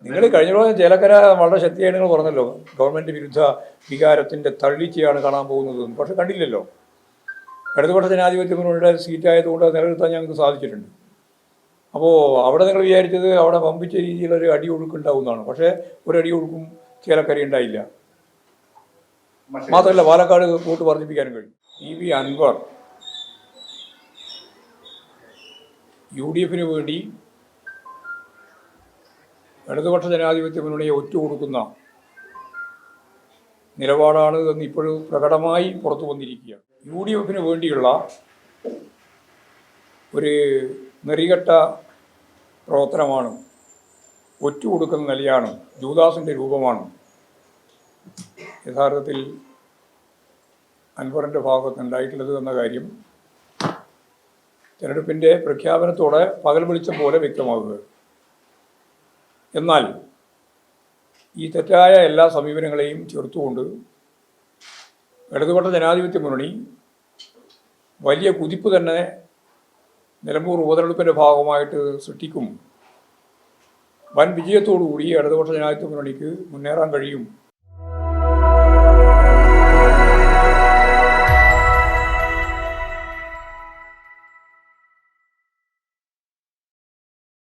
നിങ്ങൾ കഴിഞ്ഞ പ്രാവശ്യം ചേലക്കര വളരെ ശക്തിയായി നിങ്ങൾ പറഞ്ഞല്ലോ, ഗവൺമെൻറ് വിരുദ്ധ വികാരത്തിൻ്റെ തള്ളിച്ചയാണ് കാണാൻ പോകുന്നത്. പക്ഷെ കണ്ടില്ലല്ലോ. ഇടതുപക്ഷ ജനാധിപത്യ മുന്നണിയുടെ സീറ്റായതുകൊണ്ട് അത് നിലനിർത്താൻ ഞങ്ങൾക്ക് സാധിച്ചിട്ടുണ്ട്. അപ്പോൾ അവിടെ നിങ്ങൾ വിചാരിച്ചത് അവിടെ വമ്പിച്ച രീതിയിലൊരു അടി ഒഴുക്കുണ്ടാവുന്നതാണ്. പക്ഷേ ഒരു അടി ഒഴുക്കും ചേലക്കര ഉണ്ടായില്ല. മാത്രമല്ല പാലക്കാട് വോട്ട് വർദ്ധിപ്പിക്കാനും കഴിയും. വി അൻവർ UDF വേണ്ടി ഇടതുപക്ഷ ജനാധിപത്യ മുന്നണിയെ ഒറ്റുകൊടുക്കുന്ന നിലപാടാണ് എന്ന് ഇപ്പോഴും പ്രകടമായി പുറത്തു വന്നിരിക്കുകയാണ്. UDF വേണ്ടിയുള്ള ഒരു നെറികെട്ട പ്രവർത്തനമാണ്, ഒറ്റുകൊടുക്കുന്ന നിലയാണ്, ജൂദാസിൻ്റെ രൂപമാണ് യഥാർത്ഥത്തിൽ അൻവറിൻ്റെ ഭാഗത്ത് ഉണ്ടായിട്ടുള്ളത് എന്ന കാര്യം തിരഞ്ഞെടുപ്പിൻ്റെ പ്രഖ്യാപനത്തോടെ പകൽ വെളിച്ചം പോലെ വ്യക്തമാകുക. എന്നാൽ ഈ തെറ്റായ എല്ലാ സമീപനങ്ങളെയും ചേർത്തുകൊണ്ട് ഇടതുപക്ഷ ജനാധിപത്യ മുന്നണി വലിയ കുതിപ്പ് തന്നെ നിലമ്പൂർ ഉപതെരഞ്ഞെടുപ്പിൻ്റെ ഭാഗമായിട്ട് സൃഷ്ടിക്കും. വൻ വിജയത്തോടുകൂടി ഇടതുപക്ഷ ജനാധിപത്യ മുന്നണിക്ക് മുന്നേറാൻ കഴിയും